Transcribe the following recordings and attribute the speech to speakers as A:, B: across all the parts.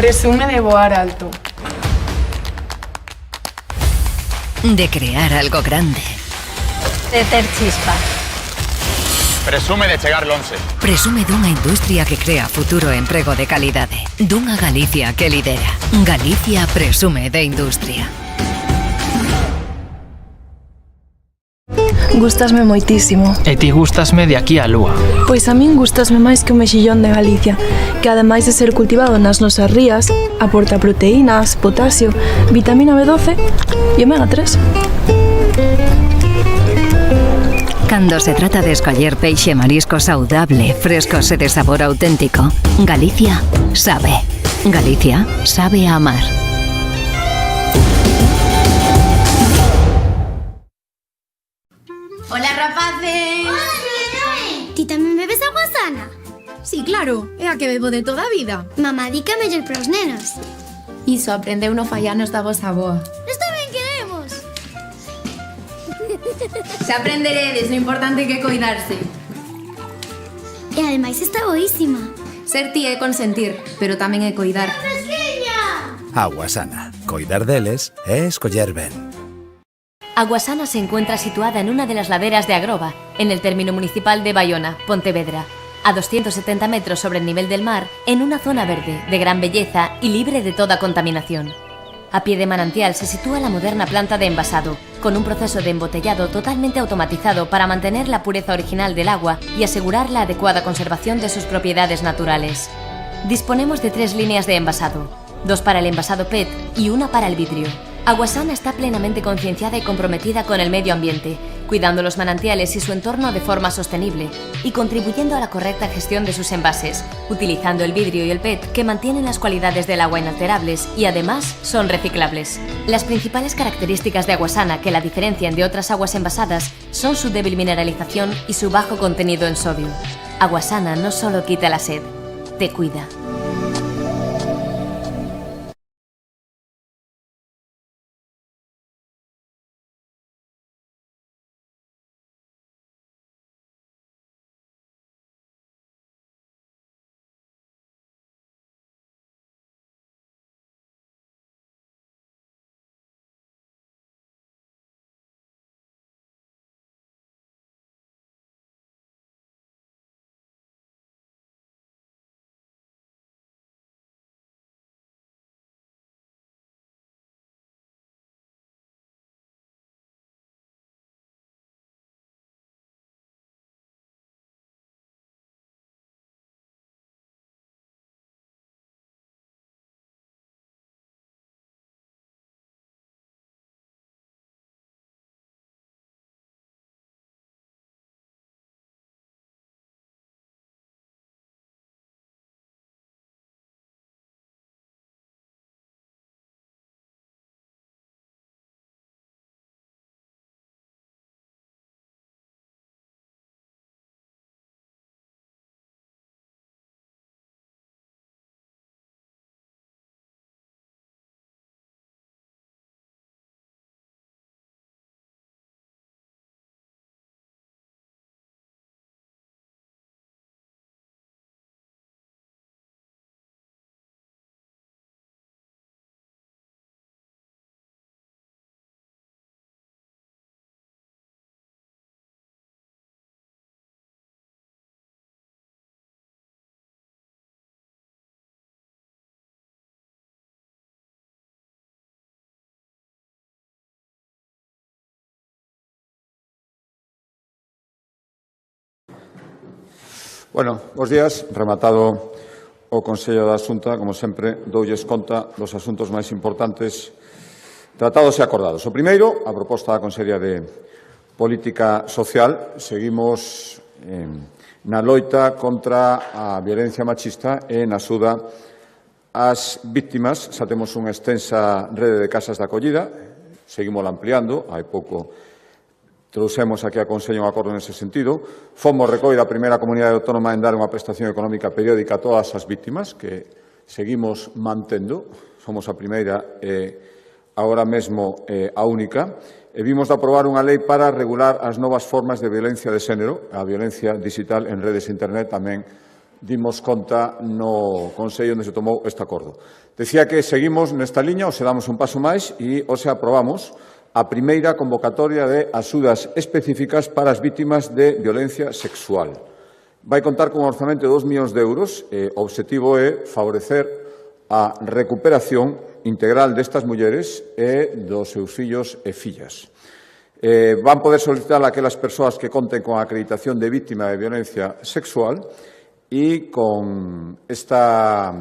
A: Presume de voar alto.
B: De crear algo grande.
C: De ter chispa.
D: Presume de chegar lonxe.
B: Presume dunha industria que crea futuro e emprego de calidade. Dunha Galicia que lidera. Galicia presume de industria.
E: Gústasme moitísimo.
F: E ti gústasme de aquí á lúa.
E: Pois a min gústasme máis que o mexillón de Galicia, que ademais de ser cultivado nas nosas rías, aporta proteínas, potasio, vitamina B12 e omega 3.
B: Cando se trata de escoller peixe e marisco saudable, frescos e de sabor auténtico, Galicia sabe. Galicia sabe a amar.
G: Hola, rapaces!
H: Hola, ti tamén bebes agua sana?
G: Sí, claro, é a que bebo de toda a vida.
H: Mamá di que é mellor para os nenos.
G: Iso aprendeu no fallanos da vosa boa.
H: Nós tamén queremos.
G: Xa aprenderedes, o importante é que coidarse.
H: E ademais está boísima.
G: Ser ti é consentir, pero tamén é coidar.
H: ¡Fresqueña!
I: Agua sana. Coidar deles é escoller ben.
C: Aguasana se encuentra situada en una de las laderas de Agroba, en el término municipal de Bayona, Pontevedra, a 270 metros sobre el nivel del mar, en una zona verde, de gran belleza y libre de toda contaminación. A pie de manantial se sitúa la moderna planta de envasado, con un proceso de embotellado totalmente automatizado para mantener la pureza original del agua y asegurar la adecuada conservación de sus propiedades naturales. Disponemos de 3 líneas de envasado, 2 para el envasado PET y 1 para el vidrio. Aguasana está plenamente concienciada y comprometida con el medio ambiente, cuidando los manantiales y su entorno de forma sostenible y contribuyendo a la correcta gestión de sus envases, utilizando el vidrio y el PET que mantienen las cualidades del agua inalterables y además son reciclables. Las principales características de Aguasana que la diferencian de otras aguas envasadas son su débil mineralización y su bajo contenido en sodio. Aguasana no solo quita la sed, te cuida.
J: Bueno, bos días. Rematado o Consello da Xunta, como sempre, doulles conta dos asuntos máis importantes tratados e acordados. O primeiro, a proposta da Consellería de Política Social. Seguimos na loita contra a violencia machista e na axuda ás víctimas. Xa temos unha extensa rede de casas de acollida. Seguimos ampliando. Hai pouco trouxemos aquí a Consello un acordo nese sentido. Fomos, recoida, a primeira comunidade autónoma en dar unha prestación económica periódica a todas as víctimas, que seguimos mantendo. Somos a primeira e agora mesmo a única. E vimos de aprobar unha lei para regular as novas formas de violencia de xénero, a violencia digital en redes de internet tamén dimos conta no Consello onde se tomou este acordo. Decía que seguimos nesta liña, ou se damos un paso máis, e hoxe aprobamos a primeira convocatoria de axudas específicas para as vítimas de violencia sexual. Vai contar con un orzamento de 2 millóns de euros. O obxectivo é favorecer a recuperación integral destas mulleres e dos seus fillos e fillas. Van poder solicitar aquelas persoas que conten con a acreditación de víctima de violencia sexual e con esta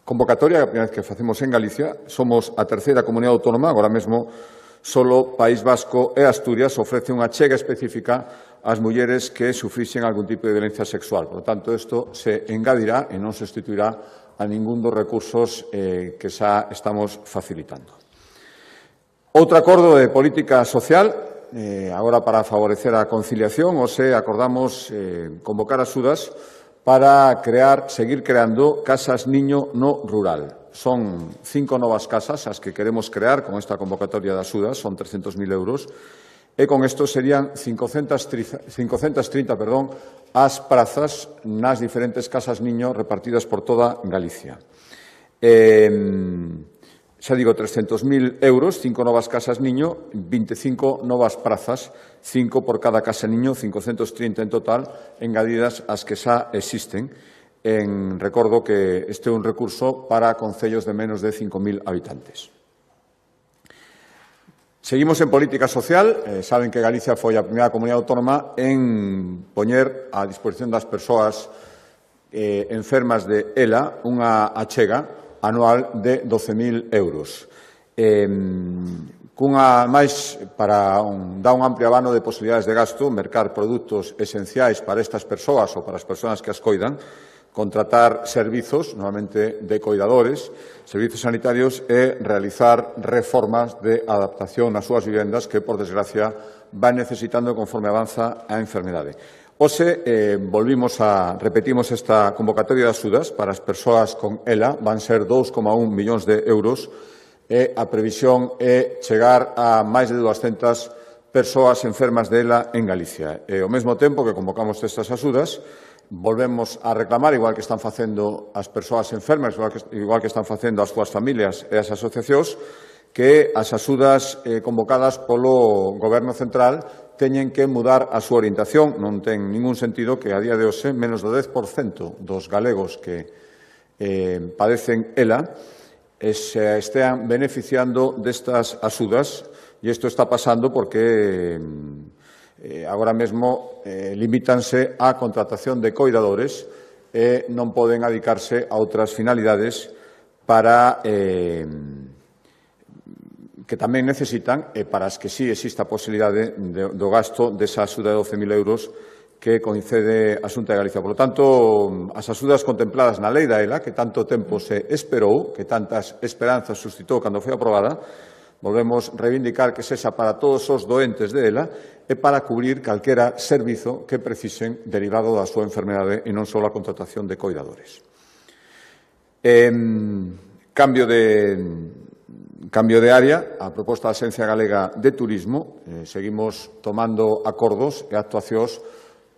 J: convocatoria, a primeira vez que facemos en Galicia, somos a terceira comunidade autónoma, agora mesmo solo País Vasco e Asturias ofrece unha chega específica ás mulleres que sufrixen algún tipo de violencia sexual. Por lo tanto, isto se engadirá e non sustituirá a ningún dos recursos que xa estamos facilitando. Outro acordo de política social, agora para favorecer a conciliación, hoxe acordamos convocar axudas para seguir creando casas niño no rural. Son 5 novas casas as que queremos crear con esta convocatoria de axudas, son 300.000 euros, e con isto serían 530 as prazas nas diferentes casas niño repartidas por toda Galicia. Xa digo, 300.000 euros, 5 novas casas niño, 25 novas prazas, 5 por cada casa niño, 530 en total, engadidas as que xa existen. Recordo que este é un recurso para concellos de menos de 5.000 habitantes. Seguimos en política social. Saben que Galicia foi a primeira comunidade autónoma en poñer a disposición das persoas enfermas de ELA unha achega anual de 12.000 euros. Para dar un amplio abano de posibilidades de gasto, mercar produtos esenciais para estas persoas ou para as persoas que as coidan, contratar servizos, normalmente de coidadores, servizos sanitarios e realizar reformas de adaptación nas súas vivendas que, por desgracia, van necesitando conforme avanza a enfermedade. Hoxe repetimos esta convocatoria de axudas para as persoas con ELA, van ser 2,1 millóns de euros e a previsión é chegar a máis de 200 persoas enfermas de ELA en Galicia. E ao mesmo tempo que convocamos estas axudas, volvemos a reclamar, igual que están facendo as persoas enfermas, igual que están facendo as súas familias e as asociacións, que as axudas convocadas polo Goberno Central teñen que mudar a súa orientación. Non ten ningún sentido que a día de hoxe menos do 10% dos galegos que padecen ELA se estean beneficiando destas axudas, e isto está pasando porque agora mesmo limítanse á contratación de coidadores e non poden adicarse a outras finalidades para que tamén necesitan e para as que sí existe a posibilidade do gasto desa axuda de 12.000 euros que concede a Xunta de Galicia. Por lo tanto, as axudas contempladas na Lei da ELA, que tanto tempo se esperou, que tantas esperanzas suscitou cando foi aprobada, volvemos reivindicar que sexa para todos os doentes de ELA e para cubrir calquera servizo que precisen derivado da súa enfermedade e non só a contratación de coidadores. Cambio de área, a proposta da Axencia Galega de Turismo, seguimos tomando acordos e actuacións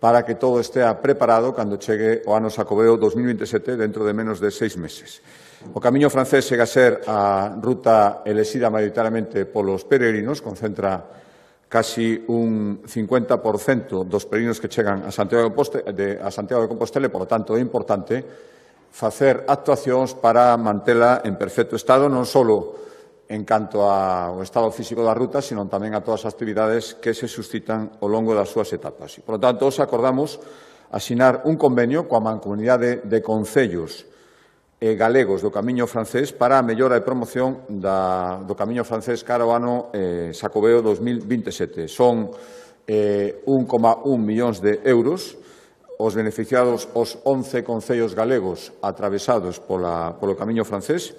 J: para que todo estea preparado cando chegue o ano Xacobeo 2027 dentro de menos de 6 meses. O camiño francés chega a ser a ruta elexida maioritariamente polos peregrinos, concentra casi un 50% dos peregrinos que chegan a Santiago de Compostela e, por lo tanto, é importante facer actuacións para mantela en perfecto estado, non só en canto ao estado físico da ruta, sino tamén a todas as actividades que se suscitan ao longo das súas etapas. Por lo tanto, hoxe acordamos asinar un convenio coa Mancomunidade de Concellos galegos do Camiño Francés para a mellora e promoción do Camiño Francés cara ao ano Xacobeo 2027. Son 1,1 millóns de euros os beneficiados os 11 concellos galegos atravesados polo Camiño Francés,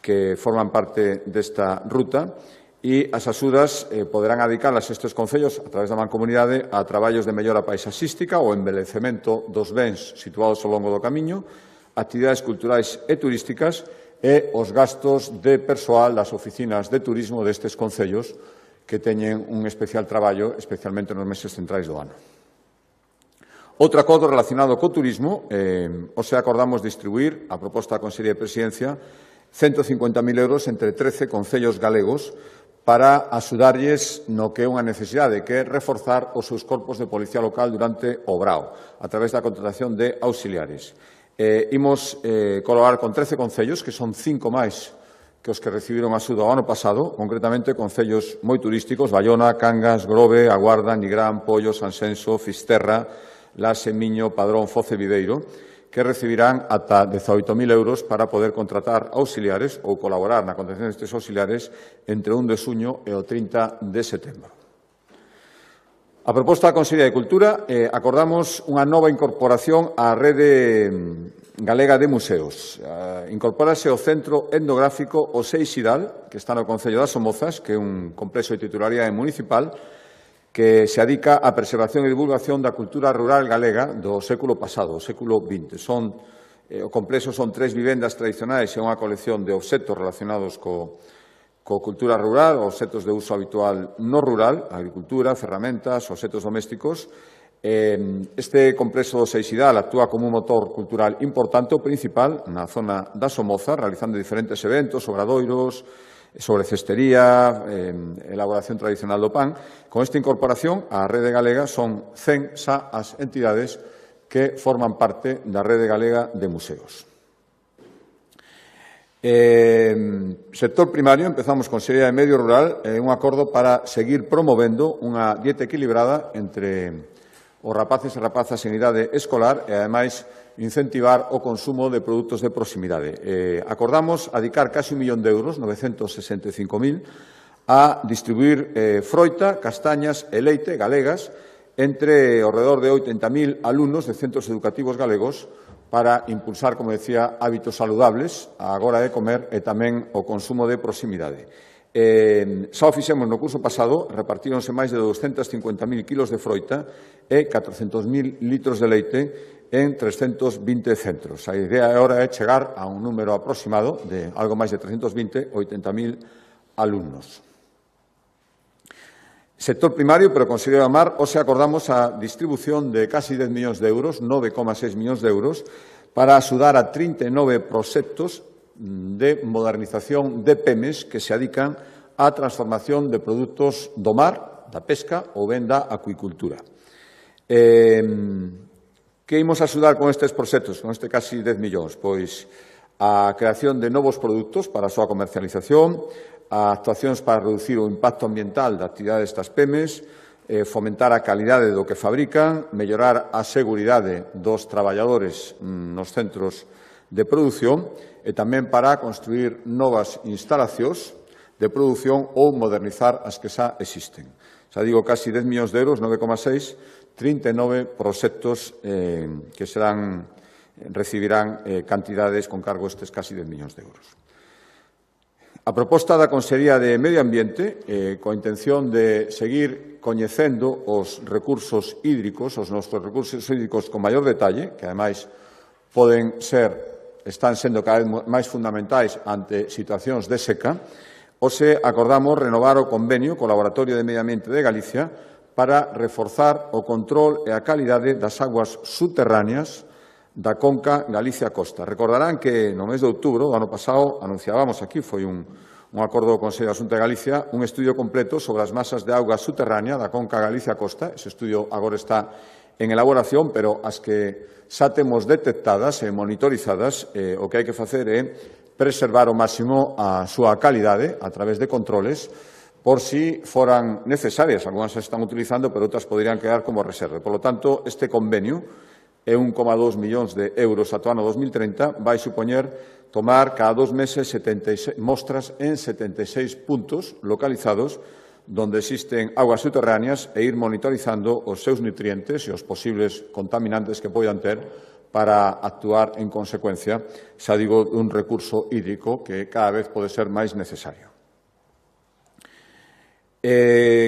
J: que forman parte desta ruta, e as axudas poderán adicalas estes concellos a través da mancomunidade a traballos de mellora paisaxística ou embelecemento dos bens situados ao longo do camiño, actividades culturais e turísticas e os gastos de persoal das oficinas de turismo destes concellos que teñen un especial traballo, especialmente nos meses centrais do ano. Outro acordo relacionado co turismo, hoxe acordamos distribuir, a proposta da Consellería de Presidencia, 150.000 euros entre 13 concellos galegos para axudarlles no que é unha necesidade, que é reforzar os seus corpos de policía local durante o brao, a través da contratación de auxiliares. Imos colaborar con 13 concellos, que son 5 máis que os que recibiron axuda o ano pasado, concretamente concellos moi turísticos, Baiona, Cangas, Grove, A Guarda, Nigrán, Pollo, Sanxenxo, Fisterra, Laxe, Miño, Padrón, Foz e Videiro, que recibirán ata 18.000 euros para poder contratar auxiliares ou colaborar na contratación destes auxiliares entre 1 de xuño e o 30 de setembro. A proposta da Consellería de Cultura, acordamos unha nova incorporación á rede galega de museos. Incorpórase o Centro Etnográfico O Seixidal, que está no Concello das Somozas, que é un complexo de titularidade municipal, que se adica á preservación e divulgación da cultura rural galega do século pasado, o século XX. O complexo son 3 vivendas tradicionais e unha colección de obxectos relacionados co cultura rural, obxectos de uso habitual no rural, agricultura, ferramentas, obxectos domésticos. Este complexo do Seixidal actúa como un motor cultural importante, o principal, na zona da Somoza, realizando diferentes eventos, obradoiros, sobre cestería, elaboración tradicional do pan. Con esta incorporación á rede galega son 100 xa as entidades que forman parte da rede galega de museos. Sector primario, empezamos con Consellería de Medio Rural, un acordo para seguir promovendo unha dieta equilibrada entre os rapaces e rapazas en idade escolar e, ademais, incentivar o consumo de produtos de proximidade. Acordamos adicar casi 1 millón de euros, 965.000, a distribuir froita, castañas e leite galegas entre ao redor de 80.000 alumnos de centros educativos galegos para impulsar, como decía, hábitos saludables a hora de comer e tamén o consumo de proximidade. Xa o fixemos no curso pasado, repartíronse máis de 250.000 kilos de froita e 400.000 litros de leite en 320 centros. A idea agora é chegar a un número aproximado de algo máis de 320, 80.000 alumnos. Sector primario, pero Consellería da Mar, hoxe acordamos a distribución de casi 10 millóns de euros, 9,6 millóns de euros, para axudar a 39 proxectos de modernización de PEMES que se adican á transformación de produtos do mar, da pesca ou ben da acuicultura. Que imos axudar con estes proxectos, con este casi 10 millóns? Pois a creación de novos produtos para a súa comercialización, a actuacións para reducir o impacto ambiental da actividade destas PEMES, fomentar a calidade do que fabrican, mellorar a seguridade dos traballadores nos centros de produción e tamén para construir novas instalacións de produción ou modernizar as que xa existen. Xa digo, casi 10 millóns de euros, 9,6, 39 proxectos que recibirán cantidades con cargo a estes casi 10 millóns de euros. A proposta da Consellería de Medio Ambiente, coa intención de seguir coñecendo os recursos hídricos, os nosos recursos hídricos con maior detalle, que ademais están sendo cada vez máis fundamentais ante situacións de seca, hoxe acordamos renovar o convenio co Laboratorio de Medio Ambiente de Galicia para reforzar o control e a calidade das aguas subterráneas da conca Galicia-Costa. Recordarán que no mes de outubro do ano pasado anunciábamos aquí, foi un acordo do Consello da Xunta de Galicia, un estudio completo sobre as masas de auga subterránea da conca Galicia-Costa. Ese estudio agora está en elaboración, pero as que xa temos detectadas e monitorizadas, o que hai que facer é preservar ao máximo a súa calidade a través de controles por si foran necesarias. Algúnas se están utilizando, pero outras poderían quedar como reserva. Por lo tanto, este convenio e 1,2 millóns de euros ata o ano 2030 vai supoñer tomar cada 2 meses 76 mostras en 76 puntos localizados donde existen aguas subterráneas e ir monitorizando os seus nutrientes e os posibles contaminantes que poidan ter para actuar en consecuencia, xa digo, dun recurso hídrico que cada vez pode ser máis necesario.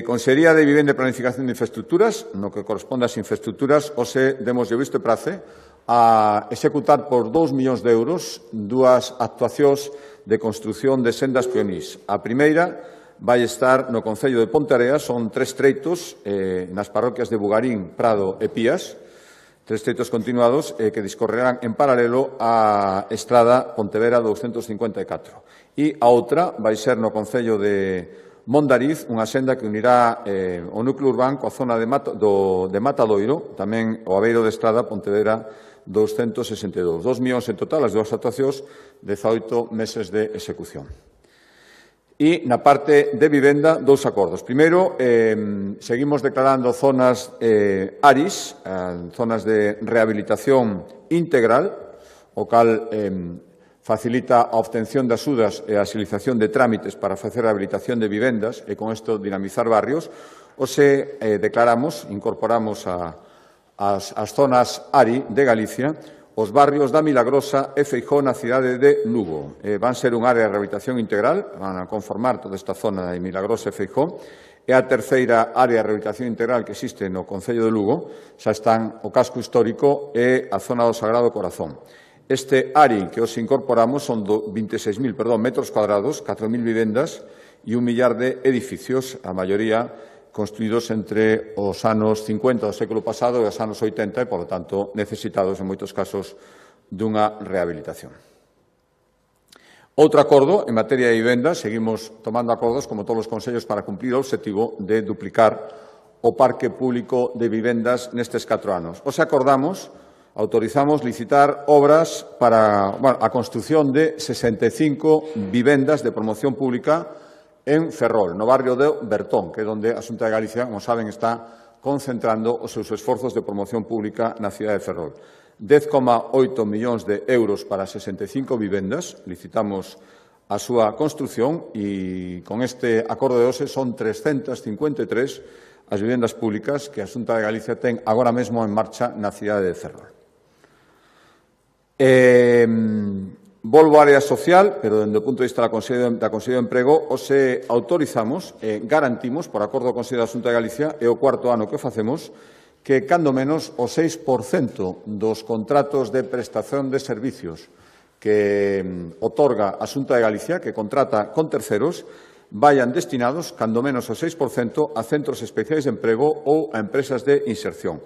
J: Consellería de Vivenda e Planificación de Infraestructuras, no que corresponde ás infraestructuras, hoxe demos visto e prace a executar por 2 millóns de euros dúas actuacións de construción de sendas peonís. A primeira vai estar no Concello de Ponteareas, son 3 treitos nas parroquias de Bugarín, Prado e Pías. 3 treitos continuados que discorrerán en paralelo á Estrada Pontevedra 254. E a outra vai ser no concello de Mondariz, unha senda que unirá o núcleo urbano coa zona de Matadoiro, tamén o Aveiro de Estrada Pontevedra 262. 2 millóns en total, as dúas actuacións, 18 meses de execución. E na parte de vivenda, 2 acordos. Primeiro, seguimos declarando zonas ARIS, zonas de rehabilitación integral, o cal facilita a obtención de axudas e a agilización de trámites para facer rehabilitación de vivendas e con isto dinamizar barrios. Ose declaramos, incorporamos as zonas ARI de Galicia, os barrios da Milagrosa e Feijó na cidade de Lugo. Van ser un área de rehabilitación integral, van a conformar toda esta zona de Milagrosa e Feijó. E a terceira área de rehabilitación integral que existe no concello de Lugo xa están o casco histórico e a zona do Sagrado Corazón. Este ARI que os incorporamos son 26.000 metros cuadrados, 4.000 vivendas e 1 millar de edificios, a maioría construídos entre os anos 50 do século pasado e os anos 80 e, polo tanto, necesitados, en moitos casos, dunha rehabilitación. Outro acordo, en materia de vivenda, seguimos tomando acordos, como todos os consellos, para cumplir o objetivo de duplicar o parque público de vivendas nestes 4 anos. Os acordamos, autorizamos licitar obras para a construción de 65 vivendas de promoción pública en Ferrol, no barrio de Bertón, que é onde a Xunta de Galicia, como saben, está concentrando os seus esforzos de promoción pública na cidade de Ferrol. 10,8 millóns de euros para 65 vivendas, licitamos a súa construción e con este acordo de hoxe son 353 as vivendas públicas que a Xunta de Galicia ten agora mesmo en marcha na cidade de Ferrol. Volvo á área social, pero dende o punto de vista da Consello de Emprego, os autorizamos, garantimos, por acordo do Consello da Xunta de Galicia, e o 4º ano que facemos, que, cando menos, o 6% dos contratos de prestación de servicios que otorga a Xunta de Galicia, que contrata con terceros, vayan destinados, cando menos o 6%, a centros especiais de emprego ou a empresas de inserción.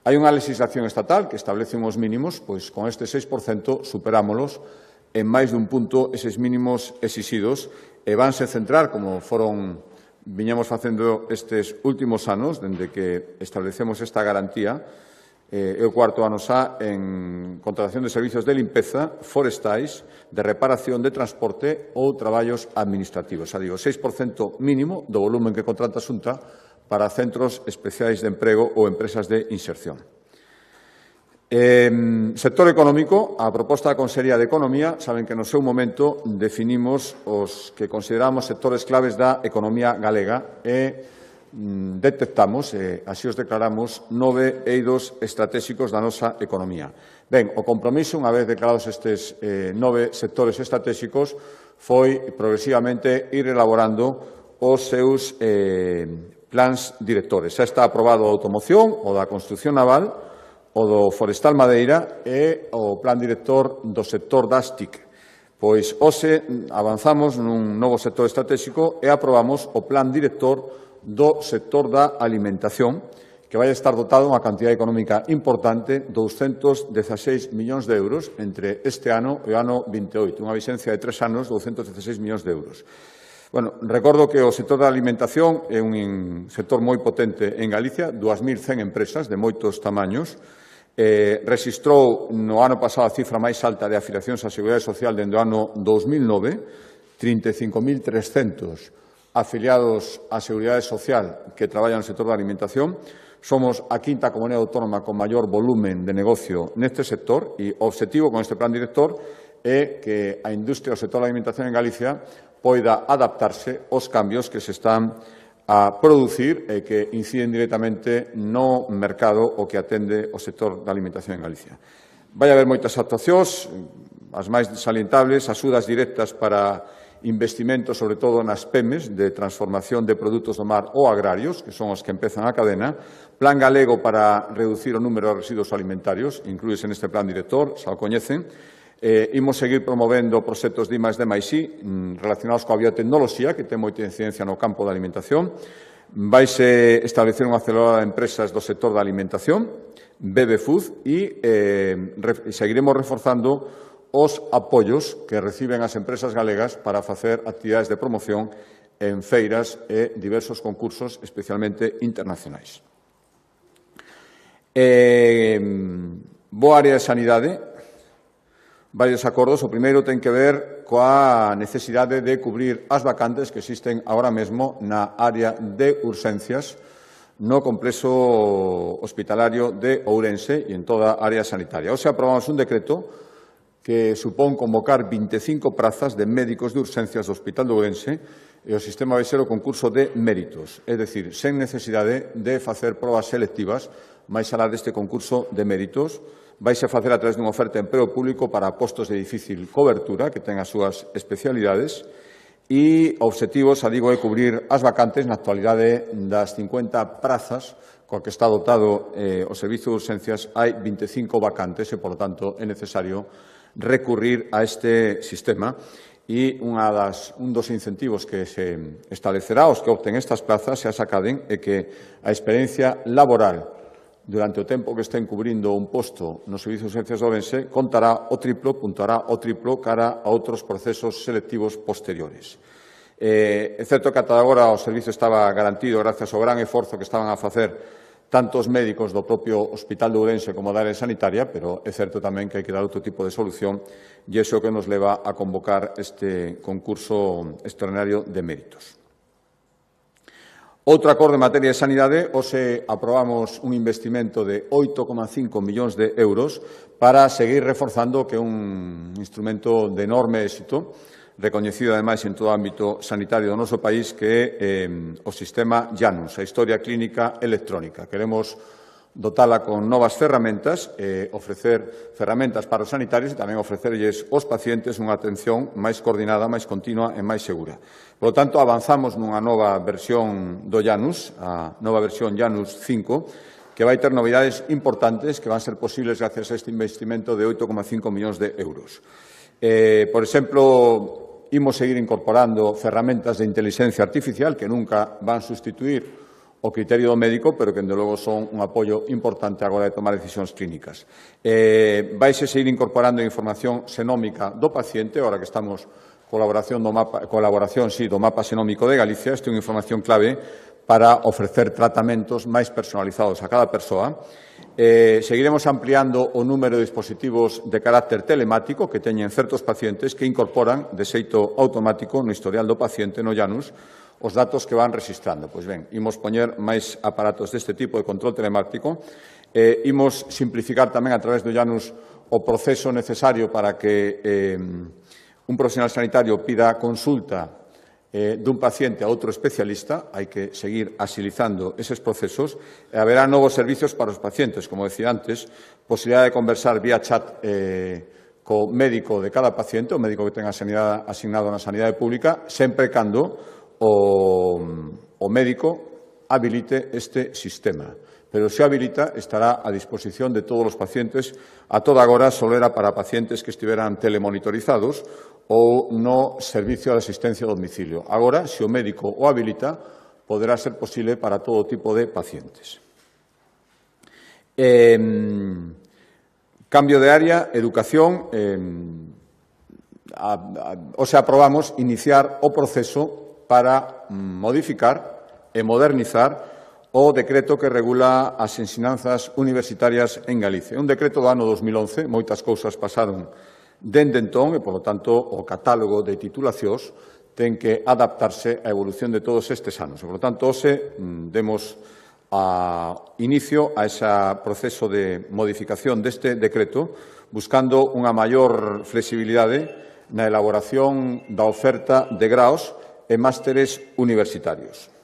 J: Hai unha legislación estatal que establece uns mínimos, pois con este 6% superámolos en máis dun punto eses mínimos exixidos e vanse centrar, como viñamos facendo estes últimos anos, dende que establecemos esta garantía, e o 4º ano xa en contratación de servicios de limpeza, forestais, de reparación, de transporte ou traballos administrativos. Xa digo, 6% mínimo do volumen que contrata a Xunta para centros especiais de emprego ou empresas de inserción. Sector económico, a proposta da Consellería de Economía, saben que no seu momento definimos os que consideramos sectores claves da economía galega e detectamos, así os declaramos, 9 eidos estratégicos da nosa economía. Ben, o compromiso, unha vez declarados estes 9 sectores estratégicos, foi progresivamente ir elaborando os seus plans directores. Xa está aprobado a automoción, o da construción naval, o do forestal madeira e o plan director do sector das TIC. Pois hoxe avanzamos nun novo sector estratégico e aprobamos o plan director do sector da alimentación, que vai estar dotado unha cantidad económica importante, 216 millóns de euros entre este ano e o ano 28, unha vixencia de 3 anos, 216 millóns de euros. Bueno, recordo que o sector da alimentación é un sector moi potente en Galicia, 2.100 empresas de moitos tamaños, rexistrou no ano pasado a cifra máis alta de afiliacións á Seguridade Social dende o ano 2009, 35.300 afiliados á Seguridade Social que traballan no sector da alimentación. Somos a 5ª comunidade autónoma con maior volumen de negocio neste sector e o obxectivo con este plan director é que a industria do sector da alimentación en Galicia poida adaptarse aos cambios que se están a producir e que inciden directamente no mercado o que atende o sector da alimentación en Galicia. Vai haber moitas actuacións, as máis salientables, axudas directas para investimentos, sobre todo nas PEMES, de transformación de produtos do mar ou agrarios, que son os que empezan a cadena, plan galego para reducir o número de residuos alimentarios, incluíse neste plan director, xa o coñecen. Imos seguir promovendo proxectos de I+D+I relacionados coa biotecnoloxía, que ten moita incidencia no campo da alimentación. Vaise establecer unha aceleradora de empresas do sector da alimentación. BBFUD e seguiremos reforzando os apoios que reciben as empresas galegas para facer actividades de promoción en feiras e diversos concursos, especialmente internacionais. Boa área de sanidade, varios acordos. O primeiro ten que ver coa necesidade de cubrir as vacantes que existen agora mesmo na área de urxencias no complexo hospitalario de Ourense e en toda a área sanitaria. Hoxe aprobamos un decreto que supón convocar 25 prazas de médicos de urxencias do Hospital de Ourense e o sistema vai ser o concurso de méritos, é dicir, sen necesidade de facer probas selectivas máis alá deste concurso de méritos. Vaise facer a través dunha oferta de emprego público para postos de difícil cobertura, que ten as súas especialidades, e o obxectivo, xa digo, é cubrir as vacantes na actualidade das 50 prazas coa que está dotado o Servicio de Urxencias. Hai 25 vacantes e, por lo tanto, é necesario recurrir a este sistema. E un dos incentivos que se establecerá aos que opten estas plazas e as acaden é que a experiencia laboral durante o tempo que estén cubrindo un posto no Servicio de Urxencias de Ourense contará o triplo, puntuará o triplo cara a outros procesos selectivos posteriores. É certo que ata agora o servicio estaba garantido gracias ao gran esforzo que estaban a facer tanto os médicos do propio Hospital de Ourense como da área sanitaria, pero é certo tamén que hai que dar outro tipo de solución e iso que nos leva a convocar este concurso extraordinario de méritos. Outro acordo en materia de sanidade, hoxe aprobamos un investimento de 8,5 millóns de euros para seguir reforzando que é un instrumento de enorme éxito, recoñecido ademais en todo o ámbito sanitario do noso país, que é o sistema Janus, a historia clínica electrónica. Queremos dotala con novas ferramentas, ofrecer ferramentas para os sanitarios e tamén ofrecerlles aos pacientes unha atención máis coordinada, máis continua e máis segura. Por lo tanto, avanzamos nunha nova versión do Janus, a nova versión Janus 5, que vai ter novidades importantes que van ser posibles gracias a este investimento de 8,5 millóns de euros. Por exemplo, imos seguir incorporando ferramentas de inteligencia artificial que nunca van sustituir o criterio do médico, pero que, dende logo, son un apoio importante agora de tomar decisións clínicas. Vaise seguir incorporando información xenómica do paciente, agora que estamos colaboración do mapa xenómico de Galicia. Esta é unha información clave para ofrecer tratamentos máis personalizados a cada persoa. Seguiremos ampliando o número de dispositivos de carácter telemático que teñen certos pacientes que incorporan de xeito automático no historial do paciente, no Janus, os datos que van registrando. Pois ben, imos poñer máis aparatos deste tipo de control telemático, imos simplificar tamén a través do Janus o proceso necesario para que un profesional sanitario pida consulta dun paciente a outro especialista. Hai que seguir agilizando eses procesos e haberá novos servizos para os pacientes, como decía antes, posibilidade de conversar vía chat co médico de cada paciente, o médico que tenga sanidade asignado na sanidade pública, sempre cando o médico habilite este sistema. Pero se habilita, estará a disposición de todos os pacientes. A toda agora só era para pacientes que estiveran telemonitorizados ou no servicio de asistencia a domicilio. Agora, se o médico o habilita, poderá ser posible para todo tipo de pacientes. Cambio de área, educación. Hoxe aprobamos iniciar o proceso para modificar e modernizar o decreto que regula as ensinanzas universitarias en Galicia. É un decreto do ano 2011, moitas cousas pasaron dende entón e, polo tanto, o catálogo de titulacións ten que adaptarse á evolución de todos estes anos. Por lo tanto, hoxe demos inicio a ese proceso de modificación deste decreto, buscando unha maior flexibilidade na elaboración da oferta de graos e másteres universitarios.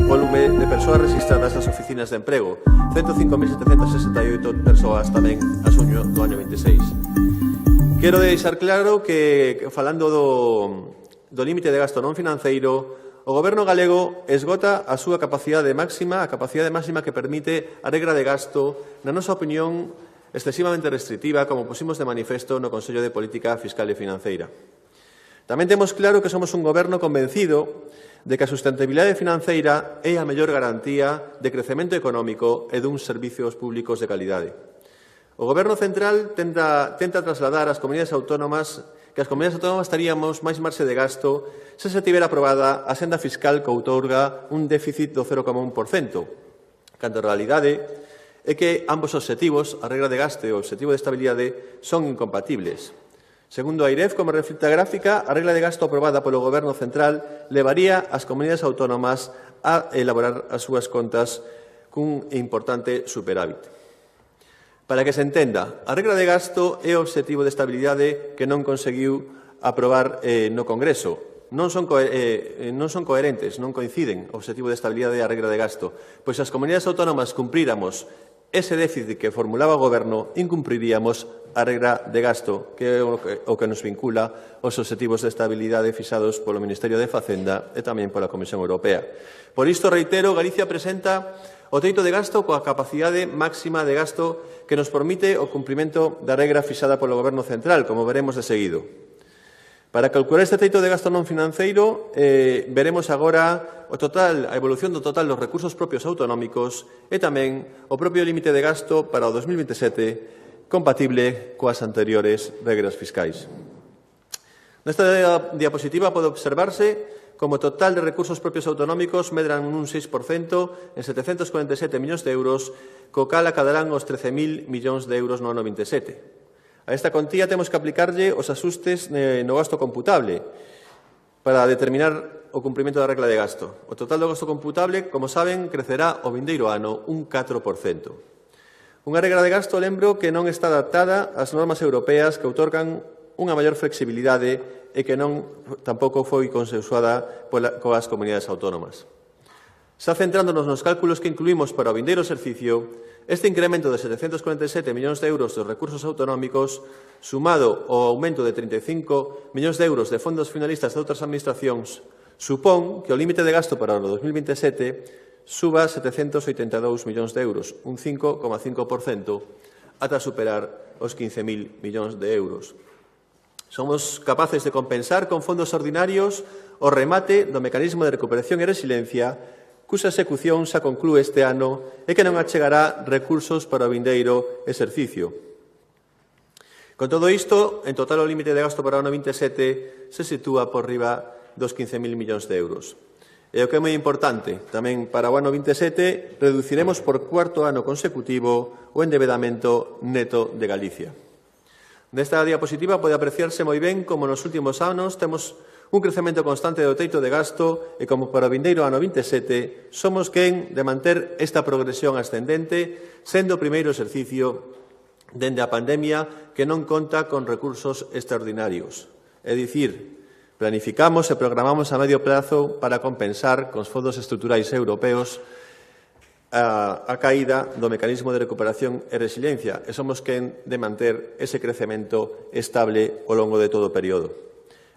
A: Volume de persoas registradas nas oficinas de emprego, 105.768 persoas tamén a xuño do año 26. Quero deixar claro que falando do límite de gasto non financeiro, o Goberno galego esgota a súa capacidade máxima, que permite a regra de gasto, na nosa opinión, excesivamente restrictiva, como pusimos de manifesto no Consello de Política Fiscal e Financeira. Tamén temos claro que somos un Goberno convencido de que a sustentabilidade financeira é a mellor garantía de crecemento económico e duns servizos públicos de calidade. O Goberno central tenta trasladar ás comunidades autónomas que as comunidades autónomas estaríamos máis marxe de gasto se se tivera aprobada a senda fiscal que outorga un déficit do 0,1%, cando a realidade é que ambos obxectivos, a regra de gasto e o obxectivo de estabilidade, son incompatibles. Segundo a AIREF, como reflicte a gráfica, a regra de gasto aprobada polo Goberno central levaría as comunidades autónomas a elaborar as súas contas cun importante superávit. Para que se entenda, a regra de gasto é o obxectivo de estabilidade que non conseguiu aprobar no Congreso. Non son coherentes, non coinciden o obxectivo de estabilidade e a regra de gasto, pois se as comunidades autónomas cumpríramos ese déficit que formulaba o Goberno, incumpriríamos a regra de gasto, que é o que nos vincula aos obxectivos de estabilidade fixados polo Ministerio de Facenda e tamén pola Comisión Europea. Por isto, reitero, Galicia presenta o teito de gasto coa capacidade máxima de gasto que nos permite o cumprimento da regra fixada polo Goberno central, como veremos de seguido. Para calcular este teito de gasto non financeiro, veremos agora a evolución do total dos recursos propios autonómicos e tamén o propio límite de gasto para o 2027 compatible coas anteriores regras fiscais. Nesta diapositiva pode observarse como o total de recursos propios autonómicos medran un 6% en 747 millóns de euros, co cal acadarán os 13.000 millóns de euros no ano 27. A esta contía temos que aplicarlle os axustes no gasto computable para determinar o cumprimento da regla de gasto. O total do gasto computable, como saben, crecerá o vindeiro ano un 4%. Unha regra de gasto, lembro, que non está adaptada ás normas europeas que outorgan unha maior flexibilidade e que tampouco foi consensuada coas comunidades autónomas. Xa centrándonos nos cálculos que incluímos para o vindeiro exercicio, este incremento de 747 millóns de euros dos recursos autonómicos, sumado ao aumento de 35 millóns de euros de fondos finalistas de outras administracións, supón que o límite de gasto para o 2027 suba 782 millóns de euros, un 5,5%, ata superar os 15.000 millóns de euros. Somos capaces de compensar con fondos ordinarios o remate do mecanismo de recuperación e resiliencia, cuxa execución xa conclúe este ano e que non achegará recursos para o vindeiro exercicio. Con todo isto, en total o límite de gasto para o ano 27 se sitúa por riba dos 15.000 millóns de euros. E o que é moi importante, tamén para o ano 27 reduciremos por cuarto ano consecutivo o endebedamento neto de Galicia. Nesta diapositiva pode apreciarse moi ben como nos últimos anos temos un crecemento constante do teito de gasto e como para o vindeiro ano 27 somos quen de manter esta progresión ascendente sendo o primeiro exercicio dende a pandemia que non conta con recursos extraordinarios. É dicir, planificamos e programamos a medio prazo para compensar cos fondos estruturais europeos a caída do mecanismo de recuperación e resiliencia e somos quen de manter ese crecemento estable ao longo de todo o período.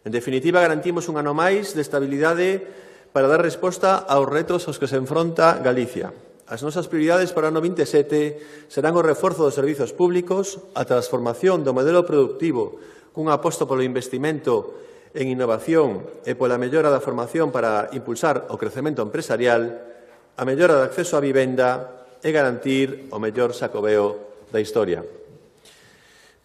A: En definitiva, garantimos un ano máis de estabilidade para dar resposta aos retos aos que se enfronta Galicia. As nosas prioridades para o ano 27 serán o reforzo dos servizos públicos, a transformación do modelo productivo cun aposto polo investimento en innovación e pola mellora da formación para impulsar o crecemento empresarial, a mellora do acceso á vivenda e garantir o mellor xacobeo da historia.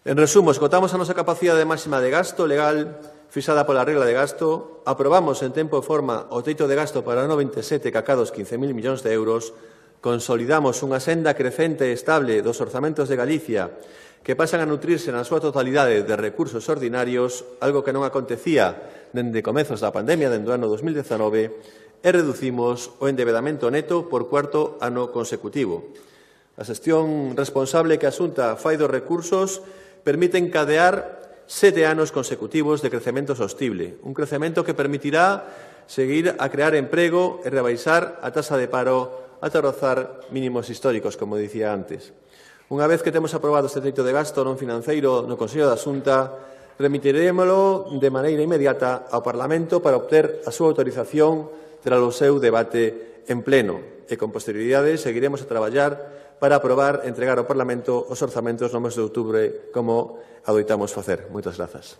A: En resumo, esgotamos a nosa capacidade máxima de gasto legal fixada pola regla de gasto, aprobamos en tempo e forma o teito de gasto para o ano 27 que acada os 15.000 millóns de euros, consolidamos unha senda crecente e estable dos orzamentos de Galicia que pasan a nutrirse na súa totalidade de recursos ordinarios, algo que non acontecía dende comezos da pandemia dende o ano 2019, e reducimos o endebedamento neto por cuarto ano consecutivo. A xestión responsable que a Xunta fai dos recursos permite encadear 7 anos consecutivos de crecemento sostible, un crecemento que permitirá seguir a crear emprego e rebaixar a taxa de paro ata rozar mínimos históricos, como dicía antes. Unha vez que temos aprobado este teito de gasto non financeiro no Consello da Xunta, remitirémolo de maneira inmediata ao Parlamento para obter a súa autorización tras o seu debate en pleno. E con posterioridade seguiremos a traballar para aprobar e entregar ao Parlamento os orzamentos no mes de outubro como adoitamos facer. Moitas grazas.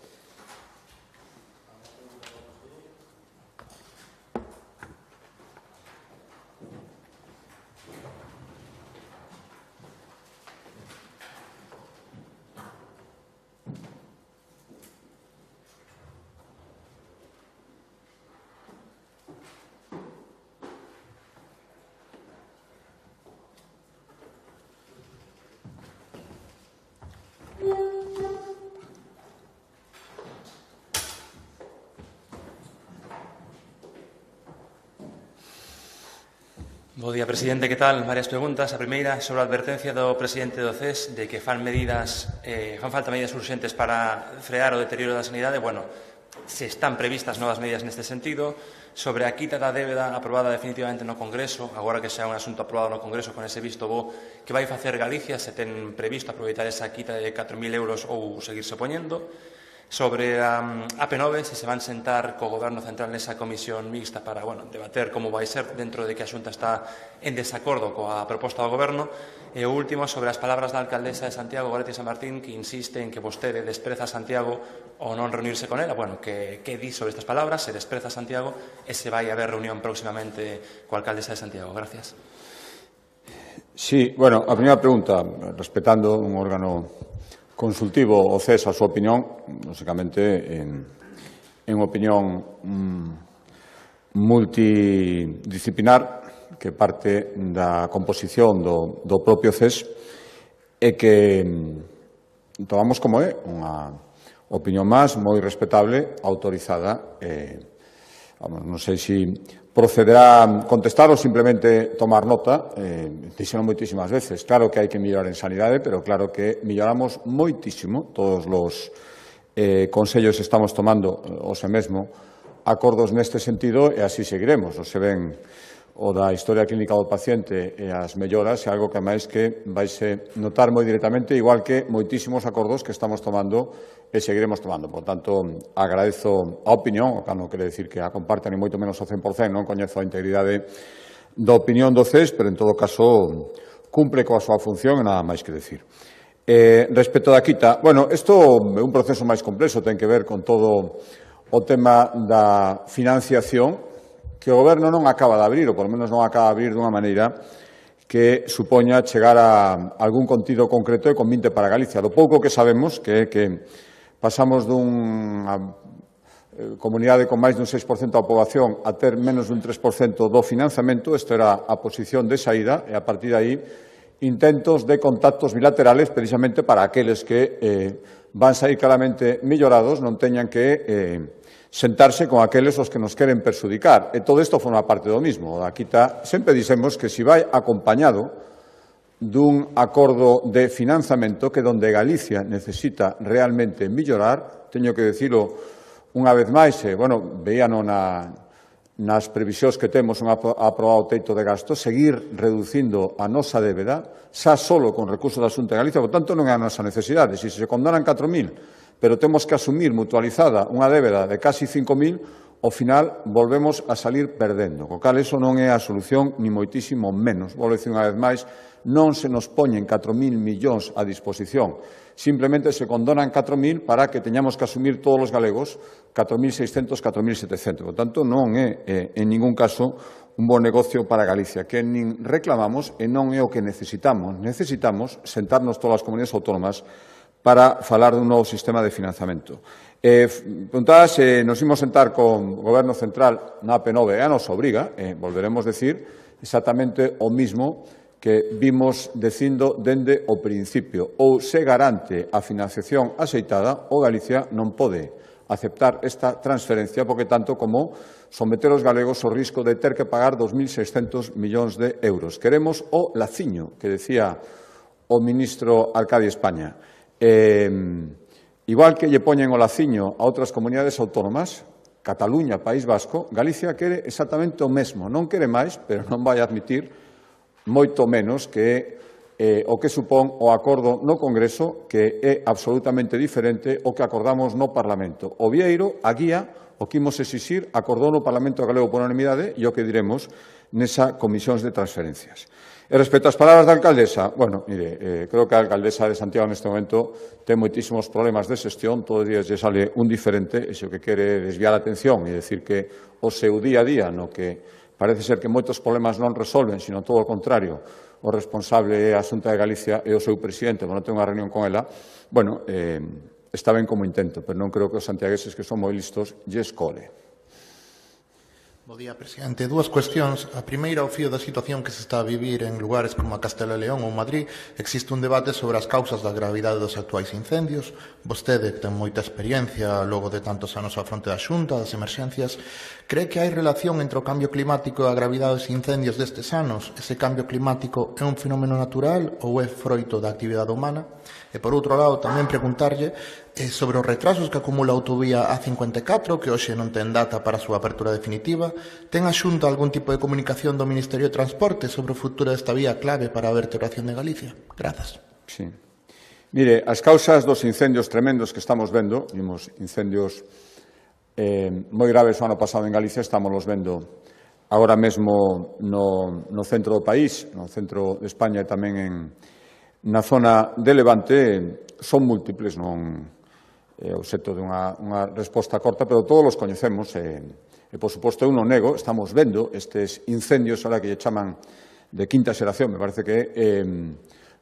F: Bo día, presidente, que tal? Varias preguntas. A primeira, sobre a advertencia do presidente do CES de que fan falta medidas urxentes para frear o deterioro da sanidade. Bueno, se están previstas novas medidas neste sentido. Sobre a quita da débeda aprobada definitivamente no Congreso, agora que xa é un asunto aprobado no Congreso con ese visto bo, que vai facer Galicia, se ten previsto aproveitar esa quita de 4.000 euros ou seguirse poñendo. Sobre a AP9, se van sentar co Goberno Central nesa comisión mixta para debater como vai ser dentro de que a Xunta está en desacordo coa proposta do Goberno. E o último, sobre as palabras da alcaldesa de Santiago, Goretti San Martín, que insiste en que vostede despreza a Santiago ou non reunirse con ela. Bueno, que di sobre estas palabras, se despreza a Santiago e se vai haber reunión próximamente coa alcaldesa de Santiago. Gracias.
J: Sí, bueno, a primeira pregunta, respetando un órgano consultivo o CES a súa opinión, lógicamente, en opinión multidisciplinar que parte da composición do propio CES e que tomamos como é unha opinión máis moi respetable, autorizada. Non sei se procederá a contestar ou simplemente tomar nota. Dixeron moitísimas veces. Claro que hai que mellorar en sanidade, pero claro que melloramos moitísimo. Todos os consellos estamos tomando hoxe mesmo acordos neste sentido e así seguiremos. Se ven o da historia clínica do paciente e as melloras é algo que máis que vaise notar moi directamente, igual que moitísimos acordos que estamos tomando e seguiremos tomando. Por tanto, agradezo a opinión, o que non quere decir que a compartan ni moito menos ao 100%, non coñezo a integridade da opinión do CES, pero en todo caso cumpre coa súa función e nada máis que decir. Respecto da quita, bueno, isto é un proceso máis complexo, ten que ver con todo o tema da financiación que o Goberno non acaba de abrir, ou polo menos non acaba de abrir dunha maneira que supoña chegar a algún contido concreto e convinte para Galicia. Do pouco que sabemos, que é que pasamos dunha comunidade con máis dun 6% da poboación a ter menos dun 3% do financiamento, isto era a posición de saída, e a partir de aí intentos de contactos bilaterales precisamente para aqueles que van sair claramente mellorados, non teñan que sentarse con aqueles os que nos queren perxudicar. E todo isto forma parte do mismo. A quita, sempre dixemos que se vai acompañado dun acordo de financiamento que donde Galicia necesita realmente mellorar, teño que dicilo unha vez máis, veíano nas previsións que temos un aprobado teito de gasto, seguir reducindo a nosa débeda, xa solo con recursos da Xunta de Galicia, por tanto non é a nosa necesidade. Se se condonan 4.000, pero temos que asumir mutualizada unha débeda de casi 5.000, ao final volvemos a salir perdendo. Co cal, iso non é a solución, ni moitísimo menos. Volvo a dicir unha vez máis, non se nos poñen 4.000 millóns a disposición. Simplemente se condonan 4.000 para que teñamos que asumir todos os galegos 4.600, 4.700. Por tanto, non é, en ningún caso, un bon negocio para Galicia, que nin reclamamos e non é o que necesitamos. Necesitamos sentarnos todas as comunidades autónomas para falar dun novo sistema de financiamento. Preguntada se nos imos sentar con o Goberno Central na AP9, a nos obriga, volveremos decir exactamente o mismo que vimos dicindo dende o principio. Ou se garante a financiación axeitada, ou Galicia non pode aceptar esta transferencia, porque tanto como someter os galegos ao risco de ter que pagar 2.600 millóns de euros. Queremos o laciño, que decía o ministro Arcadio España. Igual que lle poñen o laciño a outras comunidades autónomas, Cataluña, País Vasco, Galicia quere exactamente o mesmo. Non quere máis, pero non vai admitir moito menos que o que supón o acordo no Congreso, que é absolutamente diferente ao que acordamos no Parlamento. O Vieiro, a guía, o que imos exixir, acordou no Parlamento galego por unanimidade e o que diremos nesa comisións de transferencias. E respecto ás palabras da alcaldesa, bueno, mire, creo que a alcaldesa de Santiago neste momento ten moitísimos problemas de xestión, todos os días lle sale un diferente, e se o que quere desviar a atención e decir que o seu día a día, no que parece ser que moitos problemas non resolven, sino todo o contrario, o responsable é a Xunta de Galicia e o seu presidente, non ten unha reunión con ela, bueno, está ben como intento, pero non creo que os santiagueses que son moi listos lle escole.
K: Bo día, presidente. Dúas cuestións. A primeira, ao fío da situación que se está a vivir en lugares como a Castela e León ou Madrid, existe un debate sobre as causas da gravidade dos actuais incendios. Vostede ten moita experiencia logo de tantos anos á fronte da Xunta, das emerxencias. Cree que hai relación entre o cambio climático e a gravidade dos incendios destes anos? Ese cambio climático é un fenómeno natural ou é froito da actividade humana? E, por outro lado, tamén preguntarlle sobre os retrasos que acumula a autovía A54, que hoxe non ten data para a súa apertura definitiva. Ten a Xunta algún tipo de comunicación do Ministerio de Transporte sobre o futuro desta vía clave para a vertebración de Galicia? Grazas.
J: Sí. Mire, as causas dos incendios tremendos que estamos vendo, vimos incendios moi graves o ano pasado en Galicia, estamos vendo agora mesmo no centro do país, no centro de España e tamén na zona de Levante, son múltiples, non é obxecto de unha resposta corta, pero todos os coñecemos e, por suposto, eu non nego, estamos vendo estes incendios, ahora que lle chaman de quinta xeración, me parece que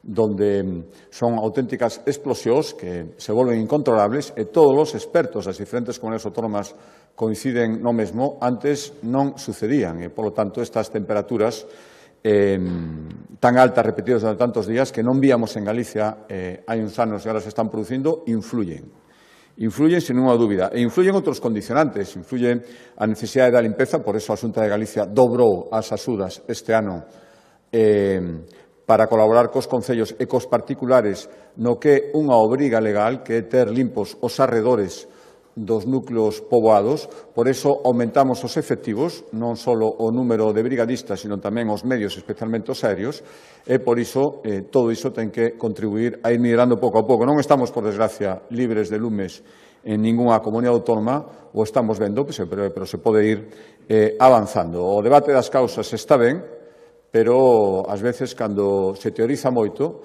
J: donde son auténticas explosións que se volven incontrolables e todos os expertos das diferentes comunidades autónomas coinciden no mesmo, antes non sucedían e, polo tanto, estas temperaturas tan altas repetidas durante tantos días que non víamos en Galicia hai uns anos e ahora se están producindo, influyen sin ninguna dúbida. E influyen outros condicionantes, influye a necesidade da limpeza, por eso a Xunta de Galicia dobrou as axudas este ano para colaborar cos concellos e cos particulares no que é unha obriga legal, que é ter limpos os arredores dos núcleos poboados, por eso aumentamos os efectivos, non só o número de brigadistas, sino tamén os medios, especialmente os aéreos, e por iso todo iso ten que contribuir a ir migrando pouco a pouco. Non estamos, por desgracia, libres de lumes en ningunha comunidade autónoma, o estamos vendo, pero se pode ir avanzando. O debate das causas está ben, pero ás veces, cando se teoriza moito,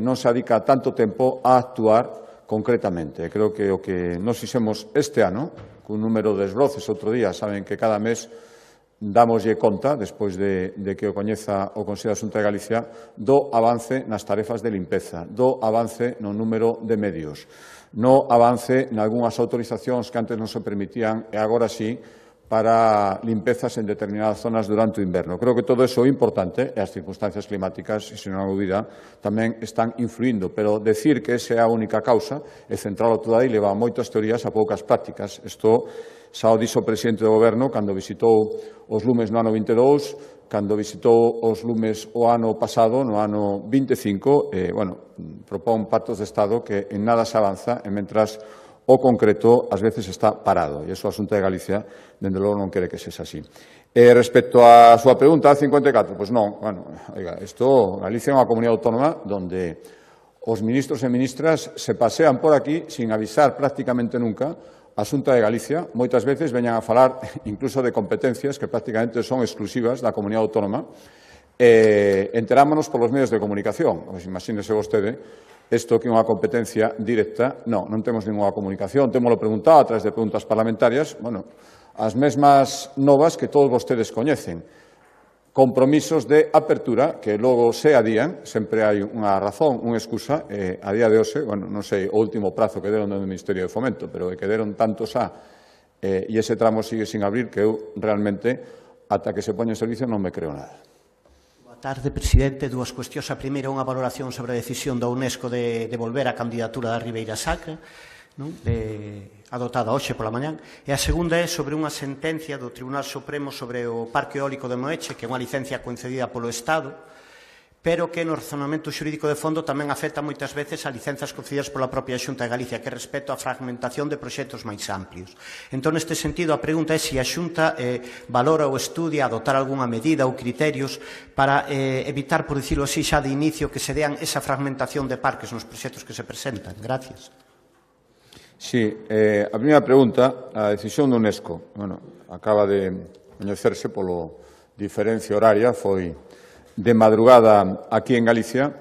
J: non se adica tanto tempo a actuar concretamente. Creo que o que nos fixemos este ano, cun número de esbroces outro día, saben que cada mes damoslle conta, despois de que o coñeza o Consello da Xunta de Galicia, do avance nas tarefas de limpeza, do avance no número de medios, no avance nalgúnas autorizacións que antes non se permitían e agora sí, para limpezas en determinadas zonas durante o inverno. Creo que todo iso é importante e as circunstancias climáticas, sin unha dúbida, tamén están influindo, pero decir que esa é a única causa é centralo toda aí, leva moitas teorías a poucas prácticas. Isto xa o dixo o presidente do Goberno cando visitou os lumes no ano 22, cando visitou os lumes o ano pasado, no ano 25, propón pactos de Estado que en nada se avanza e mentras o concreto ás veces está parado, e iso a Xunta de Galicia, dende logo, non quere que sexa así. Respecto á súa pregunta, a 54, pois non, Galicia é unha comunidade autónoma onde os ministros e ministras se pasean por aquí sin avisar prácticamente nunca a Xunta de Galicia, moitas veces veñan a falar incluso de competencias que prácticamente son exclusivas da comunidade autónoma, enterámonos polos medios de comunicación, pois imagínese vostede, isto que é unha competencia directa, non temos ninguna comunicación, témolo preguntado a través de preguntas parlamentarias, as mesmas novas que todos vostedes coñecen. Compromisos de apertura que logo se adían, sempre hai unha razón, unha excusa, a día de hoxe, non sei o último prazo que deron do Ministerio de Fomento, pero que deron tanto xa e ese tramo sigue sin abrir que eu realmente, ata que se poña en servicio, non me creo nada.
L: Boa tarde, presidente. Dúas cuestións. A primeira, unha valoración sobre a decisión da UNESCO de devolver a candidatura da Ribeira Sacra. adotada hoxe pola mañán, e a segunda é sobre unha sentencia do Tribunal Supremo sobre o Parque Eólico de Moeche, que é unha licencia concedida polo Estado, pero que no razonamento xurídico de fondo tamén afecta moitas veces a licenzas concedidas pola propia Xunta de Galicia, que é respecto á fragmentación de proxectos máis amplios. Entón, neste sentido, a pregunta é se a Xunta valora ou estudia adoptar algunha medida ou criterios para evitar, por dicirlo así, xa de inicio que se dean esa fragmentación de parques nos proxectos que se presentan. Gracias.
J: Sí, a primeira pregunta, a decisión do UNESCO, acaba de coñecerse polo diferencia horaria, foi de madrugada aquí en Galicia.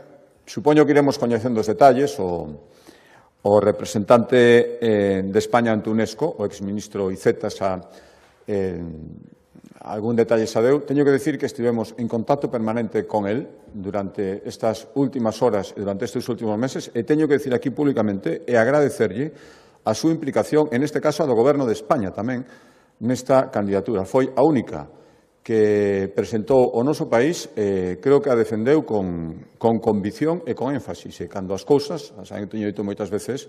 J: Supoño que iremos coñecendo os detalles. O representante de España ante UNESCO, o exministro Iceta, algún detalle xa deu. Teño que decir que estivemos en contacto permanente con él durante estas últimas horas e durante estes últimos meses, e teño que decir aquí públicamente e agradecerlle a súa implicación, en este caso, a do Goberno de España tamén, nesta candidatura. Foi a única que presentou o noso país, creo que a defendeu con convicción e con énfasis. E cando as cousas, xa teño dito moitas veces,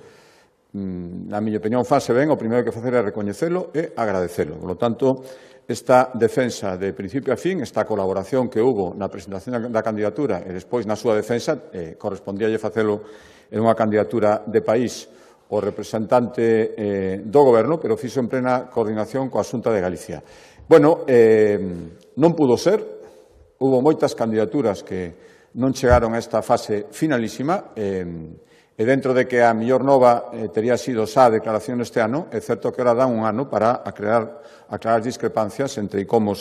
J: na miña opinión, fase ben, o primeiro que facer é recoñecelo e agradecelo. Por lo tanto, esta defensa de principio a fin, esta colaboración que hubo na presentación da candidatura e despois na súa defensa, correspondíalle facelo en unha candidatura de país o representante do Goberno, pero fixo en plena coordinación coa Xunta de Galicia. Bueno, non pudo ser, hubo moitas candidaturas que non chegaron a esta fase finalísima, e dentro de que a mellor nova tería sido xa a declaración este ano, é certo que ahora dá un ano para aclarar discrepancias entre como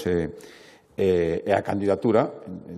J: e a candidatura,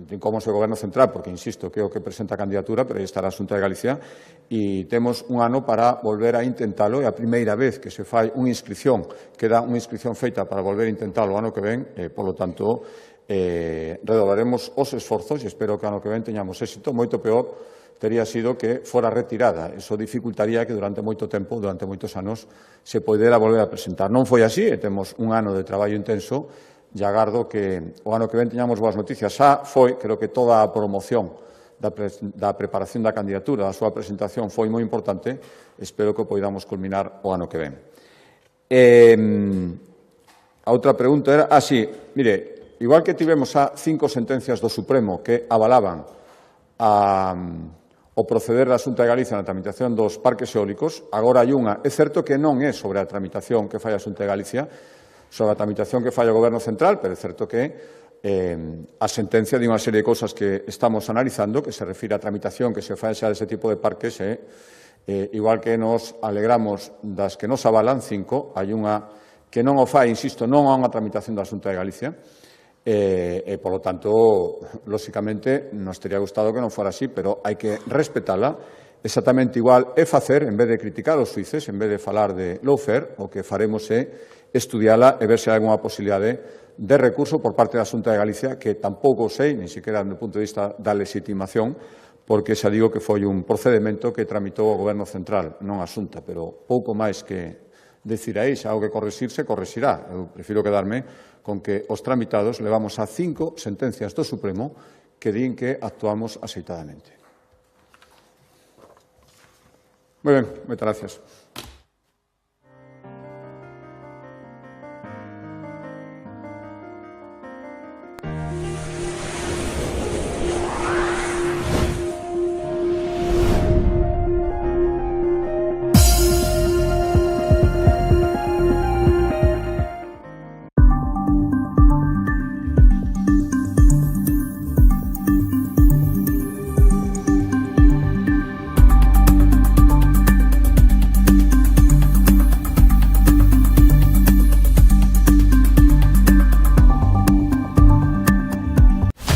J: en como se o Goberno Central, porque, insisto, que é o que presenta a candidatura, pero aí estará a Xunta de Galicia, e temos un ano para volver a intentalo, e a primeira vez que se fai unha inscripción, queda unha inscripción feita para volver a intentalo o ano que ven, polo tanto, redoblaremos os esforzos, e espero que o ano que ven teñamos éxito. Moito peor tería sido que fora retirada. Eso dificultaría que durante moito tempo, durante moitos anos, se poidera volver a presentar. Non foi así, e temos un ano de traballo intenso, e agardo que o ano que ven teñamos boas noticias. Xa foi, creo que toda a promoción da preparación da candidatura, da súa presentación, foi moi importante. Espero que o poidamos culminar o ano que ven. A outra pregunta era, mire, igual que tivemos xa 5 sentencias do Supremo que avalaban o proceder da Xunta de Galicia na tramitación dos parques eólicos, agora hai unha. É certo que non é sobre a tramitación que fai a Xunta de Galicia, sobre a tramitación que fai o Goberno Central, pero é certo que a sentencia de unha serie de cousas que estamos analizando, que se refire á tramitación que se fai xa dese tipo de parques, igual que nos alegramos das que nos avalan 5, hai unha que non o fai, insisto, non há unha tramitación da Xunta de Galicia, e, polo tanto, lóxicamente, nos teria gustado que non fora así, pero hai que respetala. Exactamente igual é facer, en vez de criticar os suíces, en vez de falar de lawfare, o que faremos é estudiala e ver se hai alguna posibilidade de recurso por parte da Xunta de Galicia, que tampouco sei, nin siquiera do punto de vista da legitimación, porque xa digo que foi un procedimento que tramitou o Goberno Central, non a Xunta, pero pouco máis que decir aí, xa algo que correxirse, correxirá. Eu prefiro quedarme con que os tramitados levamos a 5 sentencias do Supremo que din que actuamos axeitadamente. Moi ben, moitas gracias.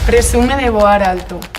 E: Presume de voar alto.